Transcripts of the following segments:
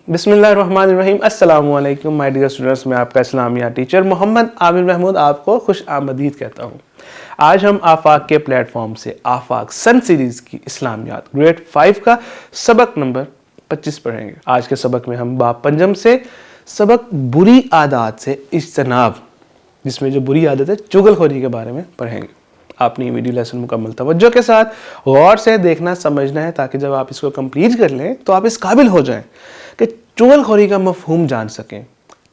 बिस्मिल्लाहिर्रहमानिर्रहीम। अस्सलाम वालेकुम माय डियर स्टूडेंट्स, मैं आपका इस्लामिया टीचर मोहम्मद आमिर महमूद आपको खुश आमदीद कहता हूँ। आज हम आफाक के प्लेटफॉर्म से आफाक सन सीरीज़ की इस्लामियात ग्रेड 5 का सबक नंबर 25 पढ़ेंगे। आज के सबक में हम बाब पंजम से सबक बुरी आदत से इज्तनाब, जिसमें जो बुरी आदत है चुगलखोरी के बारे में पढ़ेंगे। आपने ये वीडियो लेसन मुकम्मल तवज्जो के साथ गौर से देखना समझना है, ताकि जब आप इसको कंप्लीट कर लें तो आप इस काबिल हो जाएं कि चुगलखोरी का मफहूम जान सकें,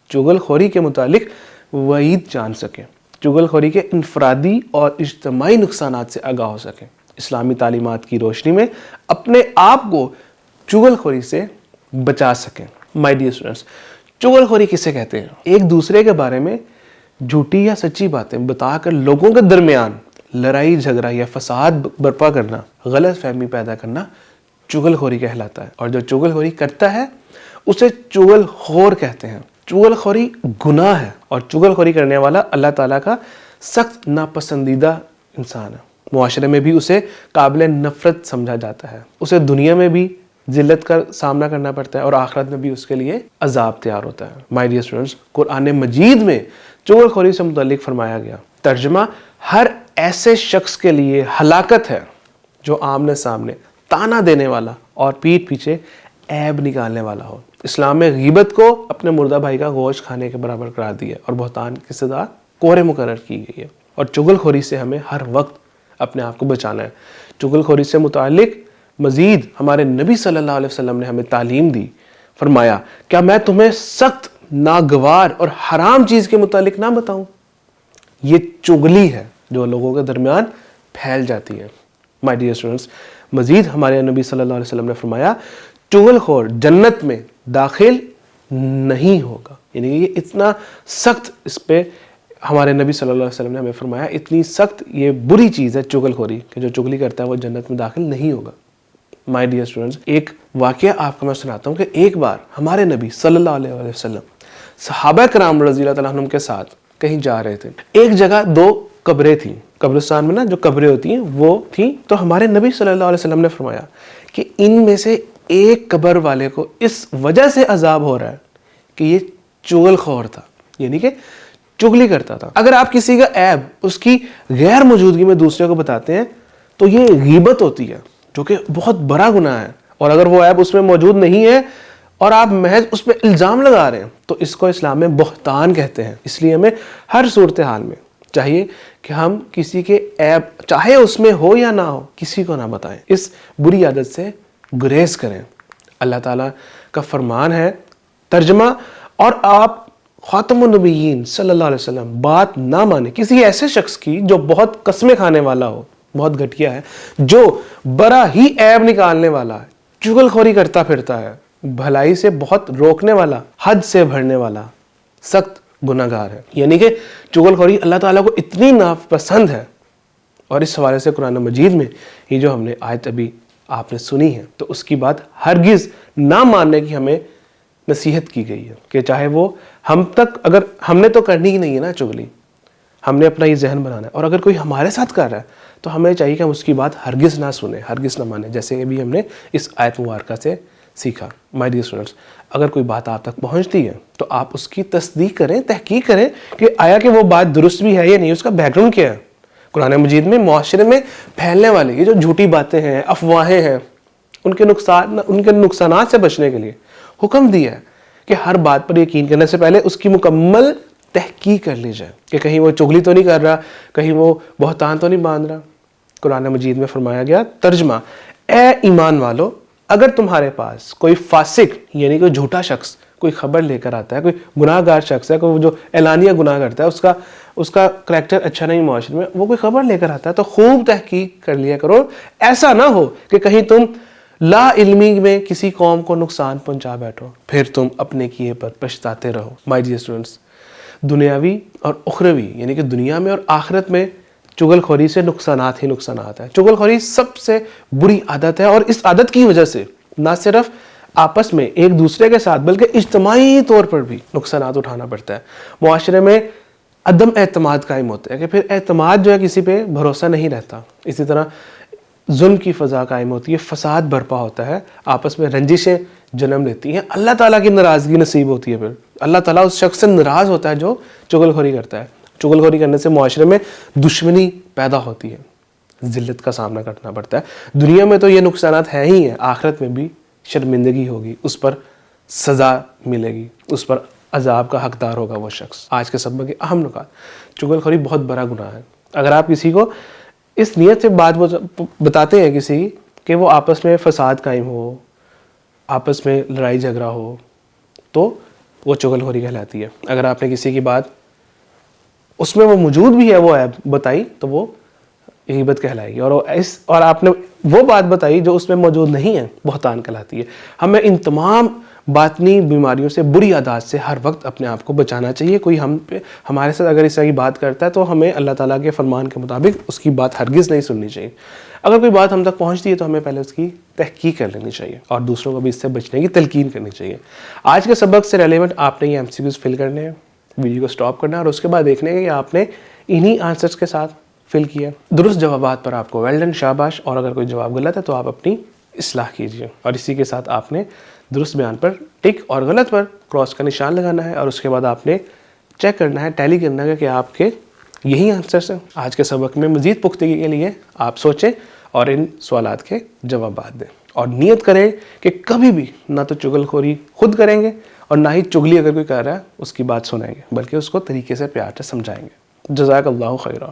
चुगलखोरी के मुतालिक वईद जान सकें, चुगलखोरी के इनफरादी और इज्तमाई नुकसानात से आगाह हो सकें, इस्लामी तालीमात की रोशनी में अपने आप को चुगलखोरी से बचा सकें। माय डियर स्टूडेंट्स, चुगलखोरी किसे कहते हैं? एक दूसरे के बारे में झूठी या सच्ची बातें बताकर लोगों के दरमियान लड़ाई झगड़ा या फसाद बर्पा करना, गलत फहमी पैदा करना चुगलखोरी कहलाता है। और जो चुगलखोरी करता है उसे चुगलखोर कहते हैं। चुगलखोरी गुनाह है और चुगलखोरी करने वाला अल्लाह ताला का सख्त नापसंदीदा इंसान है। मुआशरे में भी उसे काबिल नफरत समझा जाता है। उसे दुनिया में भी जिल्लत का सामना करना पड़ता है और आखिरत में भी उसके लिए अजाब तैयार होता है। माय डियर स्टूडेंट्स, कुरान मजीद में चुगलखोरी से मुतल्लिक फरमाया गया, तर्जमा, हर ऐसे शख्स के लिए हलाकत है जो आमने सामने ताना देने वाला और पीठ पीछे ऐब निकालने वाला हो। इस्लाम में गीबत को अपने मुर्दा भाई का गोश्त खाने के बराबर करार दिया और बहतान की सज़ा कोहरे मुकर्रर की गई है। और चुगलखोरी से हमें हर वक्त अपने आप को बचाना है। चुगलखोरी से मुतालिक मजीद हमारे नबी सल्लल्लाहु अलैहि वसल्लम ने हमें तालीम दी, फरमाया, क्या मैं तुम्हें सख्त नागवार और हराम चीज़ के मुतालिक ना बताऊं? ये चुगली है जो लोगों के दरमियान फैल जाती है। माय डियर स्टूडेंट्स, मजीद हमारे नबी सल्लल्लाहु अलैहि वसल्लम ने फरमाया, चुगलखोर जन्नत में दाखिल नहीं होगा। यानी कि ये इतना सख्त, इस पे हमारे नबी सल्लल्लाहु अलैहि वसल्लम ने हमें फरमाया, इतनी सख्त ये बुरी चीज़ है चुगलखोरी कि जो चुगली करता है वो जन्नत में दाखिल नहीं होगा। माय डियर स्टूडेंट्स, एक वाक़या आपको मैं सुनाता हूँ कि एक बार हमारे नबी सल्लल्लाहु अलैहि वसल्लम सहाबा कराम रज़ियल्लाहु तआला अन्हुम के साथ कहीं जा रहे थे। एक जगह दो कब्रें थीं, कब्रिस्तान में ना जो कब्रें होती हैं वो थी। तो हमारे नबी सल्लल्लाहु अलैहि वसल्लम ने फरमाया कि इनमें से एक कब्र वाले को इस वजह से अजाब हो रहा है कि ये चुगलखोर था, यानी कि चुगली करता था। अगर आप किसी का ऐब उसकी गैर मौजूदगी में दूसरे को बताते हैं तो ये गीबत होती है, जो कि बहुत बड़ा गुनाह है। और अगर वो ऐब उसमें मौजूद नहीं है और आप महज उस पर इल्ज़ाम लगा रहे हैं तो इसको इस्लाम में बहतान कहते हैं। इसलिए हमें हर सूरत हाल में चाहिए कि हम किसी के ऐब, चाहे उसमें हो या ना हो, किसी को ना बताएं। इस बुरी आदत से गुरेज करें। अल्लाह ताला का फरमान है, तर्जमा, और आप खातमुन नबिय्यीन सल्लल्लाहु अलैहि वसल्लम बात ना माने किसी ऐसे शख्स की जो बहुत कस्में खाने वाला हो, बहुत घटिया है, जो बड़ा ही ऐब निकालने वाला है, चुगलखोरी करता फिरता है, भलाई से बहुत रोकने वाला, हद से भरने वाला, सख्त गुनाहगार है। यानी कि चुगलखोरी अल्लाह ताला को इतनी नापसंद है। और इस हवाले से कुरान मजीद में ये जो हमने आयत अभी आपने सुनी है, तो उसकी बात हरगिज़ ना मानने की हमें नसीहत की गई है कि चाहे वो हम तक, अगर हमने तो करनी ही नहीं है ना चुगली, हमने अपना ये जहन बनाना है। और अगर कोई हमारे साथ कर रहा है तो हमें चाहिए कि हम उसकी बात हरगिज़ ना सुने, हरगिज़ ना माने, जैसे अभी हमने इस आयत मुबारका से सीखा। माय डियर स्टूडेंट्स, अगर कोई बात आप तक पहुंचती है तो आप उसकी तस्दीक करें, तहकीक करें कि आया कि वो बात दुरुस्त भी है या नहीं, उसका बैकग्राउंड क्या है। कुरान मजीद में मुआशरे में फैलने वाली ये जो झूठी बातें हैं, अफवाहें हैं, उनके नुकसानात से बचने के लिए हुक्म दिया है कि हर बात पर यकीन करने से पहले उसकी मुकम्मल तहकीक कर ली जाए कि कहीं वो चुगली तो नहीं कर रहा, कहीं वो बहतान तो नहीं बांध रहा। कुरान मजीद में फरमाया गया, तर्जमा, ए ईमान वालो, अगर तुम्हारे पास कोई फासिक यानी कोई झूठा शख्स कोई खबर लेकर आता है, कोई गुनाहगार शख्स है, कोई जो एलानिया गुनाह करता है, उसका करैक्टर अच्छा नहीं माशरे में, वो कोई खबर लेकर आता है तो खूब तहकीक कर लिया करो। ऐसा ना हो कि कहीं तुम ला इल्मी में किसी कौम को नुकसान पहुंचा बैठो, फिर तुम अपने किए पर पछताते रहो। माय डियर स्टूडेंट्स, दुनियावी और उखरवी यानी कि दुनिया में और आखिरत में चुगलखोरी से नुकसानात ही नुकसानात है। चुगलखोरी सबसे बुरी आदत है और इस आदत की वजह से ना सिर्फ आपस में एक दूसरे के साथ बल्कि इज्तिमाई तौर पर भी नुकसानात उठाना पड़ता है। मुआशरे में अदम एतमाद कायम होता है कि फिर एतमाद जो है किसी पे भरोसा नहीं रहता। इसी तरह ظلم کی فضا قائم ہوتی ہے، فساد برپا ہوتا ہے، آپس میں رنجشیں جنم لیتی ہیں، اللہ تعالیٰ کی ناراضگی نصیب ہوتی ہے، پھر اللہ تعالیٰ اس شخص سے ناراض ہوتا ہے جو چغل خوری کرتا ہے۔ چغل خوری کرنے سے معاشرے میں دشمنی پیدا ہوتی ہے، ذلت کا سامنا کرنا پڑتا ہے۔ دنیا میں تو یہ نقصانات ہیں ہی ہیں، آخرت میں بھی شرمندگی ہوگی، اس پر سزا ملے گی، اس پر عذاب کا حقدار ہوگا وہ شخص۔ آج کے سبق کے اہم نکات: چغل خوری بہت بڑا گناہ ہے۔ اگر آپ کسی کو اس نیت سے بات بتاتے ہیں کسی کہ وہ آپس میں فساد قائم ہو، آپس میں لڑائی جھگڑا ہو، تو وہ چغل خوری کہلاتی ہے۔ اگر آپ نے کسی کی بات اس میں وہ موجود بھی ہے وہ عیب بتائی تو وہ غیبت کہلائے گی، اور آپ نے وہ بات بتائی جو اس میں موجود نہیں ہے، بہتان کہلاتی ہے۔ ہمیں ان تمام باطنی بیماریوں سے، بری عادات سے ہر وقت اپنے آپ کو بچانا چاہیے۔ کوئی ہمارے ساتھ اگر اس طرح کی بات کرتا ہے تو ہمیں اللہ تعالیٰ کے فرمان کے مطابق اس کی بات ہرگز نہیں سننی چاہیے۔ اگر کوئی بات ہم تک پہنچتی ہے تو ہمیں پہلے اس کی تحقیق کر لینی چاہیے اور دوسروں کو بھی اس سے بچنے کی تلقین کرنی چاہیے۔ آج کے سبق سے ریلیونٹ آپ نے یہ MCQs فل کرنے ہیں، ویڈیو کو سٹاپ کرنا ہے اور اس کے بعد دیکھنے ہیں کہ آپ نے انہی آنسرز کے ساتھ فل کیا۔ درست جوابات پر آپ کو ویل ڈن، شاباش، اور اگر کوئی جواب غلط ہے تو آپ اپنی اصلاح کیجیے، اور اسی کے ساتھ آپ نے درست بیان پر ٹک اور غلط پر کراس کا نشان لگانا ہے، اور اس کے بعد آپ نے چیک کرنا ہے، ٹیلی کرنا ہے کہ آپ کے یہی آنسرز ہیں۔ آج کے سبق میں مزید پختگی کے لیے آپ سوچیں اور ان سوالات کے جوابات دیں، اور نیت کریں کہ کبھی بھی نہ تو چغل خوری خود کریں گے اور نہ ہی چغلی اگر کوئی کر رہا ہے اس کی بات سنیں گے، بلکہ اس کو طریقے سے پیار سے سمجھائیں گے۔ جزاک اللہ خیرہ۔